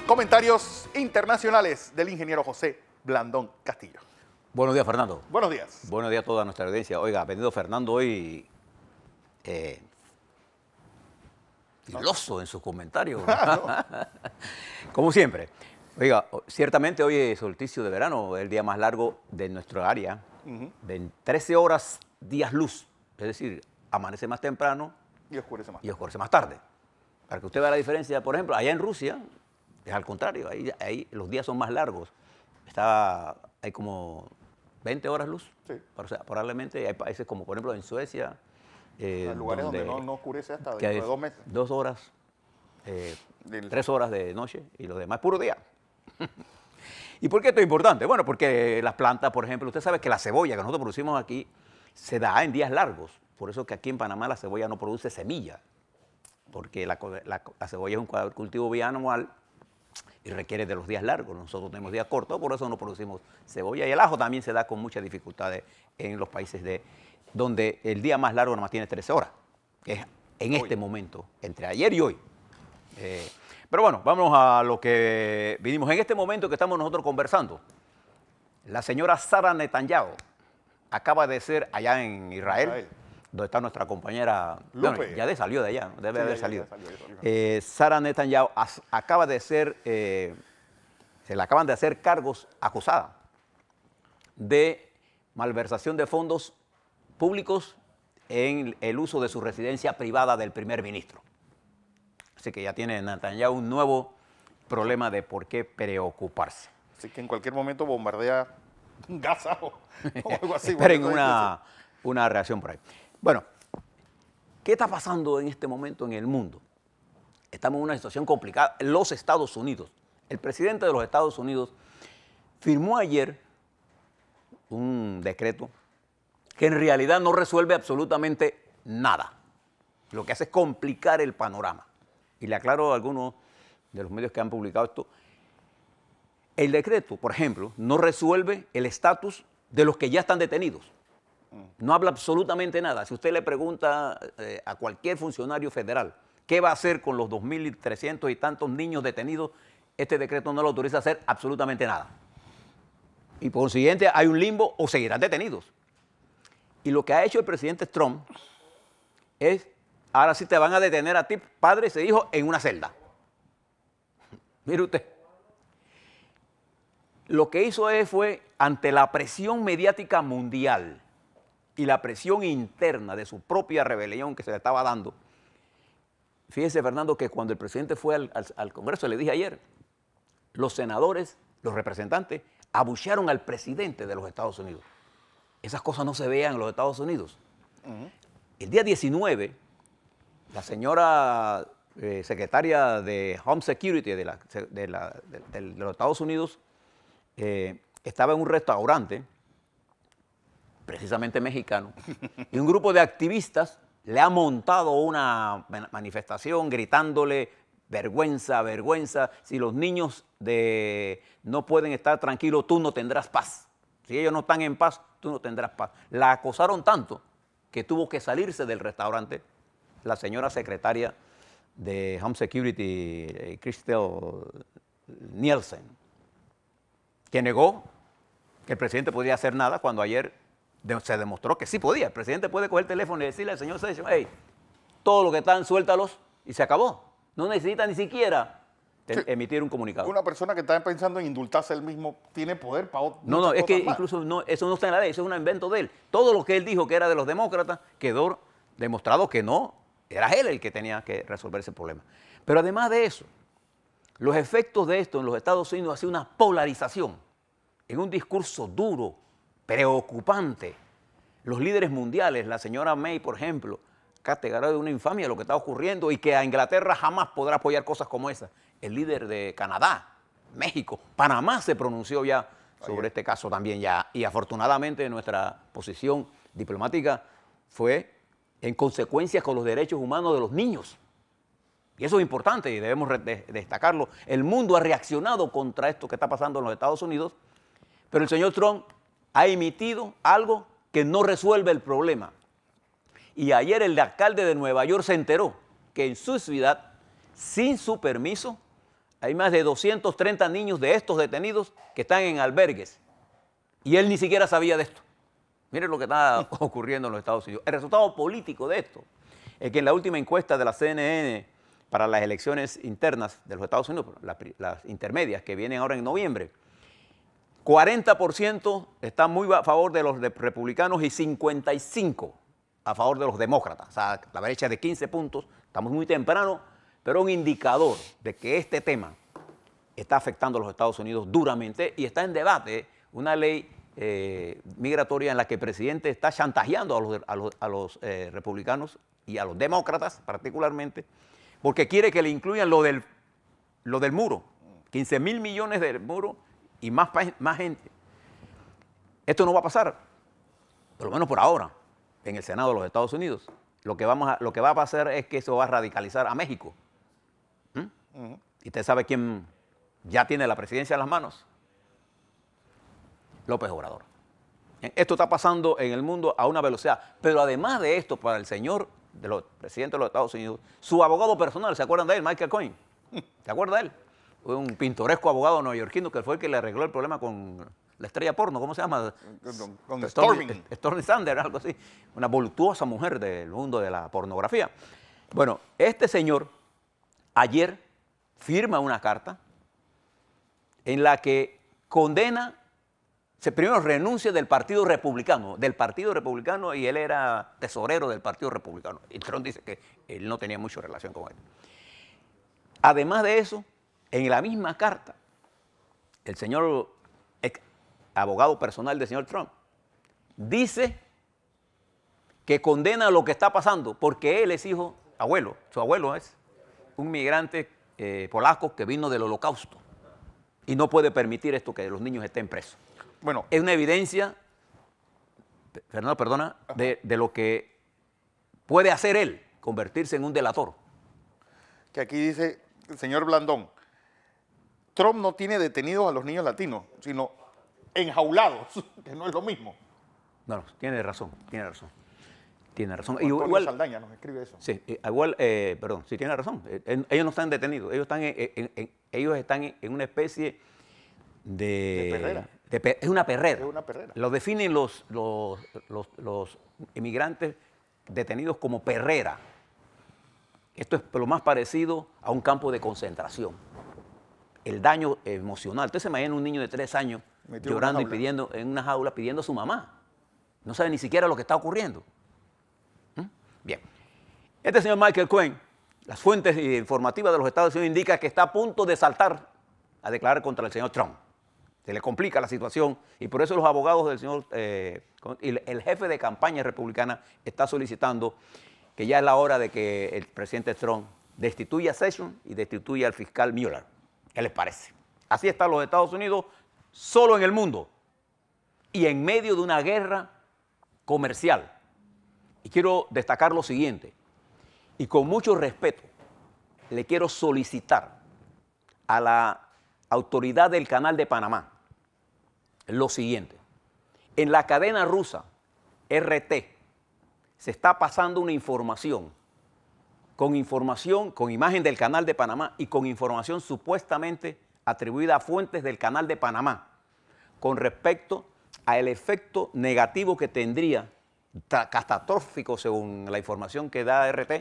Comentarios internacionales del ingeniero José Blandón Castillo. Buenos días, Fernando. Buenos días. Buenos días a toda nuestra audiencia. Oiga, ha venido Fernando hoy filoso en sus comentarios. Como siempre. Oiga, ciertamente hoy es solsticio de verano, el día más largo de nuestra área. De 13 horas, días luz. Es decir, amanece más temprano y oscurece más tarde. Para que usted vea la diferencia, por ejemplo, allá en Rusia es al contrario, ahí los días son más largos. Hay como 20 horas luz. Sí. O sea, probablemente hay países como, por ejemplo, en Suecia. Hay lugares donde no oscurece hasta dentro de 2 meses. 2 horas, 3 horas de noche y lo demás puro día. ¿Y por qué esto es importante? Bueno, porque las plantas, por ejemplo, usted sabe que la cebolla que nosotros producimos aquí se da en días largos. Por eso que aquí en Panamá la cebolla no produce semilla, porque la cebolla es un cultivo bianual y requiere de los días largos. Nosotros tenemos días cortos, por eso no producimos cebolla. Y el ajo también se da con muchas dificultades en los países donde el día más largo nomás tiene 13 horas, que es en este momento, entre ayer y hoy. Pero bueno, vamos a lo que vinimos. En este momento que estamos nosotros conversando, la señora Sara Netanyahu acaba de ser allá en Israel, donde está nuestra compañera Lupe. Bueno, ya salió de allá, debe haber salido. Ya salió. Sara Netanyahu acaba de ser, se le acaban de hacer cargos acusada de malversación de fondos públicos en el uso de su residencia privada del primer ministro. Así que ya tiene Netanyahu un nuevo problema de por qué preocuparse. Así que en cualquier momento bombardea Gaza o algo así. Esperen una reacción por ahí. Bueno, ¿qué está pasando en este momento en el mundo? Estamos en una situación complicada. Los Estados Unidos, el presidente de los Estados Unidos firmó ayer un decreto que en realidad no resuelve absolutamente nada. Lo que hace es complicar el panorama. Y le aclaro a algunos de los medios que han publicado esto. El decreto, por ejemplo, no resuelve el estatus de los que ya están detenidos. No habla absolutamente nada. Si usted le pregunta a cualquier funcionario federal qué va a hacer con los 2.300 y tantos niños detenidos, este decreto no lo autoriza a hacer absolutamente nada. Y por consiguiente hay un limbo o seguirán detenidos. Y lo que ha hecho el presidente Trump es, ahora sí te van a detener a ti, padre y hijo, en una celda. Mire usted. Lo que hizo fue, ante la presión mediática mundial y la presión interna de su propia rebelión que se le estaba dando, fíjese, Fernando, que cuando el presidente fue al Congreso, le dije ayer, los senadores, los representantes, abuchearon al presidente de los Estados Unidos. Esas cosas no se vean en los Estados Unidos. El día 19, la señora secretaria de Home Security de los Estados Unidos estaba en un restaurante, precisamente mexicano, y un grupo de activistas le ha montado una manifestación gritándole vergüenza, vergüenza, si los niños no pueden estar tranquilos, tú no tendrás paz. Si ellos no están en paz, tú no tendrás paz. La acosaron tanto que tuvo que salirse del restaurante la señora secretaria de Home Security, Christel Nielsen, que negó que el presidente podía hacer nada cuando ayer se demostró que sí podía. El presidente puede coger el teléfono y decirle al señor Sessions, hey, todo lo que están, suéltalos, y se acabó. No necesita ni siquiera emitir un comunicado. Una persona que está pensando en indultarse él mismo tiene poder para otro. No, es que incluso eso no está en la ley, eso es un invento de él. Todo lo que él dijo que era de los demócratas quedó demostrado que no, era él el que tenía que resolver ese problema. Pero además de eso, los efectos de esto en los Estados Unidos ha sido una polarización, en un discurso duro, preocupante. Los líderes mundiales, la señora May, por ejemplo, categorizó de una infamia lo que está ocurriendo y que a Inglaterra jamás podrá apoyar cosas como esas. El líder de Canadá, México, Panamá se pronunció ya sobre este caso también ya. Y afortunadamente nuestra posición diplomática fue en consecuencia con los derechos humanos de los niños. Y eso es importante y debemos destacarlo. El mundo ha reaccionado contra esto que está pasando en los Estados Unidos, pero el señor Trump ha emitido algo que no resuelve el problema. Y ayer el alcalde de Nueva York se enteró que en su ciudad, sin su permiso, hay más de 230 niños de estos detenidos que están en albergues. Y él ni siquiera sabía de esto. Miren lo que está ocurriendo en los Estados Unidos. El resultado político de esto es que en la última encuesta de la CNN para las elecciones internas de los Estados Unidos, las intermedias que vienen ahora en noviembre, 40% está muy a favor de los republicanos y 55% a favor de los demócratas. O sea, la brecha es de 15 puntos. Estamos muy temprano, pero un indicador de que este tema está afectando a los Estados Unidos duramente y está en debate una ley migratoria en la que el presidente está chantajeando a los republicanos y a los demócratas particularmente, porque quiere que le incluyan lo del muro, 15.000 millones del muro y más gente. Esto no va a pasar, por lo menos por ahora, en el Senado de los Estados Unidos. Lo que va a pasar es que eso va a radicalizar a México. ¿Y usted sabe quién ya tiene la presidencia en las manos? López Obrador. Esto está pasando en el mundo a una velocidad. Pero además de esto, para el señor presidente de los Estados Unidos, su abogado personal, ¿se acuerdan de él? Michael Cohen. ¿Se acuerdan de él? Fue un pintoresco abogado neoyorquino que fue el que le arregló el problema con la estrella porno, ¿cómo se llama? Con Stormy. Stormy Sanders, algo así. Una voluptuosa mujer del mundo de la pornografía. Bueno, este señor ayer firma una carta en la que condena, primero renuncia del Partido Republicano, y él era tesorero del Partido Republicano. Y Trump dice que él no tenía mucha relación con él. Además de eso, en la misma carta, el señor abogado personal del señor Trump dice que condena lo que está pasando porque él es su abuelo es un migrante polaco que vino del Holocausto y no puede permitir esto, que los niños estén presos. Bueno, es una evidencia, Fernando, perdona, de lo que puede hacer él, convertirse en un delator. que aquí dice el señor Blandón, Trump no tiene detenidos a los niños latinos, sino enjaulados, que no es lo mismo. No, tiene razón. Antonio Saldaña nos escribe eso. Sí, igual, perdón, sí tiene razón. Ellos no están detenidos, ellos están en una especie de perrera. Es una perrera. Es una perrera. Lo definen los inmigrantes detenidos como perrera. Esto es lo más parecido a un campo de concentración. El daño emocional. Usted se imagina un niño de 3 años metido llorando y pidiendo en una jaula, pidiendo a su mamá. No sabe ni siquiera lo que está ocurriendo. Bien. Este señor Michael Cohen, las fuentes informativas de los Estados Unidos indican que está a punto de saltar a declarar contra el señor Trump. Se le complica la situación y por eso los abogados del señor, el jefe de campaña republicana está solicitando que ya es la hora de que el presidente Trump destituya a Sessions y destituya al fiscal Mueller. ¿Qué les parece? Así están los Estados Unidos solo en el mundo y en medio de una guerra comercial. Y quiero destacar lo siguiente, y con mucho respeto le quiero solicitar a la autoridad del Canal de Panamá lo siguiente. En la cadena rusa RT se está pasando una información, con imagen del Canal de Panamá y con información supuestamente atribuida a fuentes del Canal de Panamá con respecto al efecto negativo que tendría, catastrófico según la información que da RT,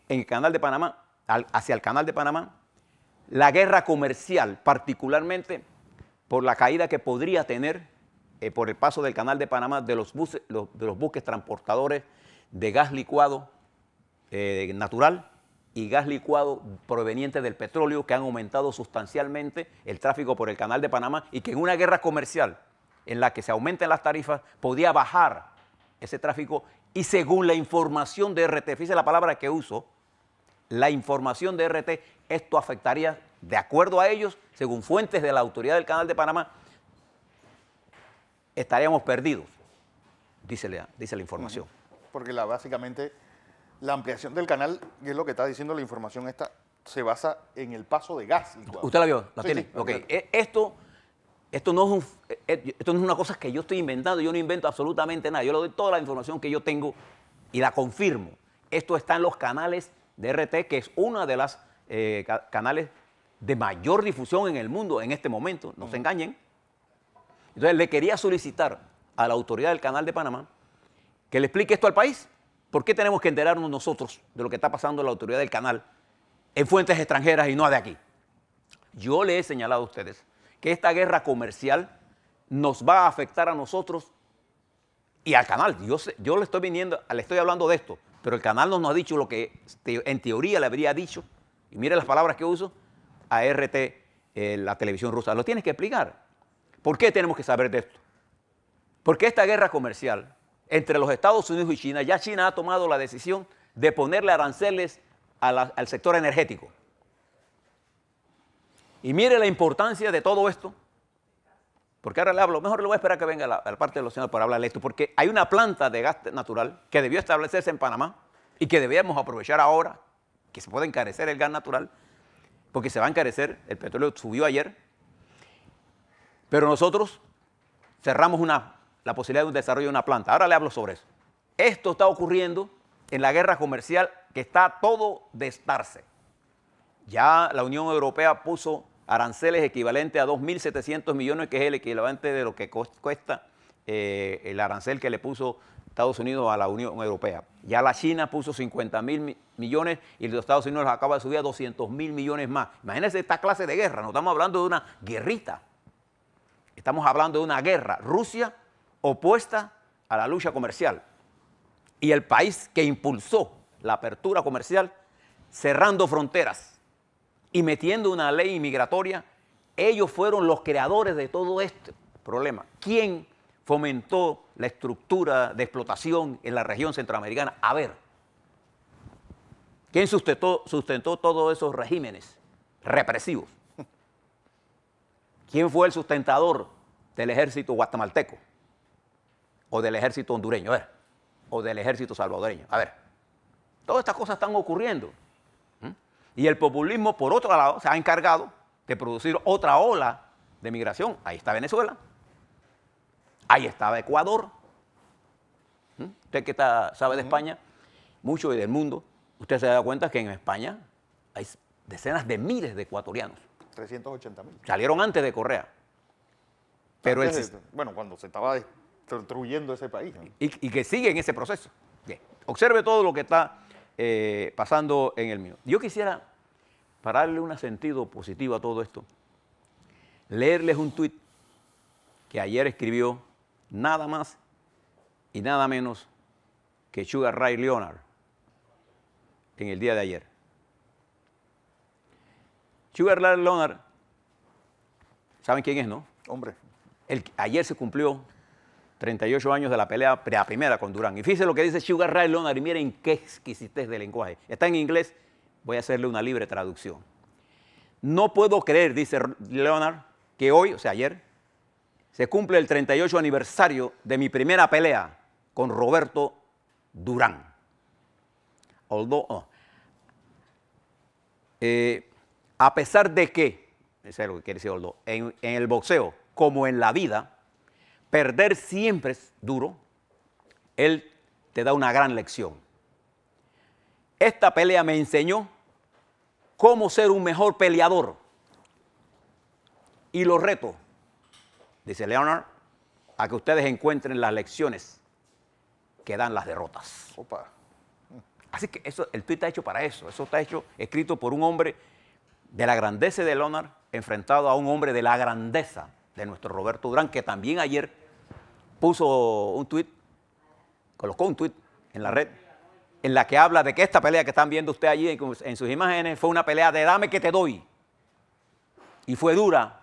en el Canal de Panamá, hacia el Canal de Panamá, la guerra comercial, particularmente por la caída que podría tener por el paso del Canal de Panamá de los buques transportadores de gas licuado natural y gas licuado proveniente del petróleo, que han aumentado sustancialmente el tráfico por el Canal de Panamá y que en una guerra comercial en la que se aumenten las tarifas podía bajar ese tráfico. Y según la información de RT, fíjese la palabra que uso, la información de RT, esto afectaría, de acuerdo a ellos, según fuentes de la autoridad del Canal de Panamá, estaríamos perdidos, dice la información. Porque básicamente la ampliación del canal, y es lo que está diciendo la información esta, se basa en el paso de gas. ¿Usted la vio? ¿La Sí, tiene? sí, Ok. claro. Esto no es una cosa que yo estoy inventando, yo no invento absolutamente nada. Yo le doy toda la información que yo tengo y la confirmo. Esto está en los canales de RT, que es una de las canales de mayor difusión en el mundo en este momento, no se engañen. Entonces le quería solicitar a la autoridad del Canal de Panamá que le explique esto al país. ¿Por qué tenemos que enterarnos nosotros de lo que está pasando en la autoridad del canal en fuentes extranjeras y no de aquí? Yo le he señalado a ustedes que esta guerra comercial nos va a afectar a nosotros y al canal. Yo le estoy hablando de esto, pero el canal no nos ha dicho lo que en teoría le habría dicho, y mire las palabras que uso, a RT, la televisión rusa. Lo tienes que explicar. ¿Por qué tenemos que saber de esto? Porque esta guerra comercial entre los Estados Unidos y China, ya China ha tomado la decisión de ponerle aranceles al sector energético. Y mire la importancia de todo esto, porque ahora le hablo, mejor le voy a esperar que venga a la parte de los señores para hablarle esto, porque hay una planta de gas natural que debió establecerse en Panamá y que debíamos aprovechar ahora, que se puede encarecer el gas natural, porque se va a encarecer, el petróleo subió ayer, pero nosotros cerramos la posibilidad de un desarrollo de una planta. Ahora le hablo sobre eso. Esto está ocurriendo en la guerra comercial que está todo de estarse. Ya la Unión Europea puso aranceles equivalentes a 2.700 millones, que es el equivalente de lo que cuesta el arancel que le puso Estados Unidos a la Unión Europea. Ya la China puso 50.000 millones y los Estados Unidos los acaba de subir a 200.000 millones más. Imagínense esta clase de guerra, no estamos hablando de una guerrita. Estamos hablando de una guerra. Rusia opuesta a la lucha comercial. Y el país que impulsó la apertura comercial, cerrando fronteras y metiendo una ley inmigratoria, ellos fueron los creadores de todo este problema. ¿Quién fomentó la estructura de explotación en la región centroamericana? A ver, ¿quién sustentó todos esos regímenes represivos? ¿Quién fue el sustentador del ejército guatemalteco? O del ejército hondureño, a ver, o del ejército salvadoreño. A ver, todas estas cosas están ocurriendo. Y el populismo, por otro lado, se ha encargado de producir otra ola de migración. Ahí está Venezuela, ahí estaba Ecuador. Usted que sabe de España, mucho y del mundo, usted se da cuenta que en España hay decenas de miles de ecuatorianos. 380.000. Salieron antes de Correa. Pero cuando se estaba destruyendo ese país, ¿no? Y que sigue en ese proceso. Bien. Observe todo lo que está pasando en el mío. Yo quisiera, para darle un sentido positivo a todo esto, leerles un tuit que ayer escribió nada más y nada menos que Sugar Ray Leonard en el día de ayer. Sugar Ray Leonard, ¿saben quién es, no? Hombre. Ayer se cumplió 38 años de la pelea primera con Durán. Y fíjense lo que dice Sugar Ray Leonard y miren qué exquisitez de lenguaje. Está en inglés, voy a hacerle una libre traducción. No puedo creer, dice Leonard, que hoy, o sea ayer, se cumple el 38 aniversario de mi primera pelea con Roberto Durán. A pesar de que, eso es lo que quiere decir Oldo, en el boxeo, como en la vida, perder siempre es duro, él te da una gran lección. Esta pelea me enseñó cómo ser un mejor peleador. Y los reto, dice Leonard, a que ustedes encuentren las lecciones que dan las derrotas. Opa. Así que el tuit está hecho para eso. Eso está escrito por un hombre de la grandeza de Leonard enfrentado a un hombre de la grandeza de nuestro Roberto Durán, que también ayer puso un tuit, colocó un tuit en la red, en la que habla de que esta pelea que están viendo usted allí en sus imágenes fue una pelea de dame que te doy. Y fue dura.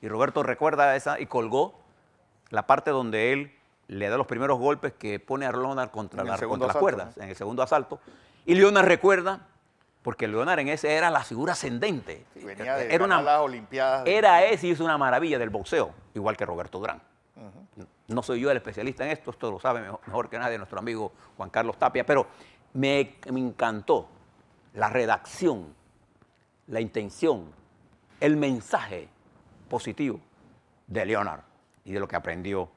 Y Roberto recuerda esa y colgó la parte donde él le da los primeros golpes que pone a Leonard contra las cuerdas, ¿no? En el segundo asalto. Y Leonard recuerda, porque Leonard en ese era la figura ascendente. Sí, venía de ganar las Olimpiadas. Era ese y es una maravilla del boxeo, igual que Roberto Durán. No soy yo el especialista en esto lo sabe mejor que nadie nuestro amigo Juan Carlos Tapia, pero me encantó la redacción, la intención, el mensaje positivo de Leonard y de lo que aprendió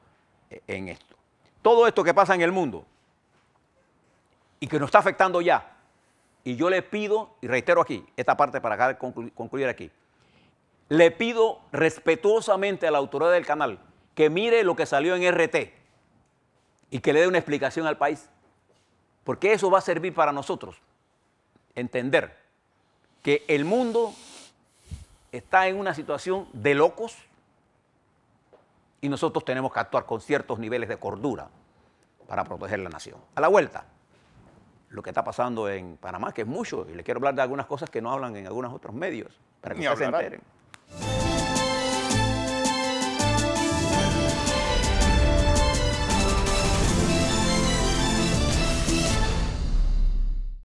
en esto. Todo esto que pasa en el mundo y que nos está afectando ya, y yo le pido, y reitero aquí, esta parte para concluir aquí, le pido respetuosamente a la autoridad del canal que mire lo que salió en RT y que le dé una explicación al país, porque eso va a servir para nosotros entender que el mundo está en una situación de locos y nosotros tenemos que actuar con ciertos niveles de cordura para proteger la nación. A la vuelta, lo que está pasando en Panamá, que es mucho, y le quiero hablar de algunas cosas que no hablan en algunos otros medios, para que Ni ustedes se hablarán. enteren.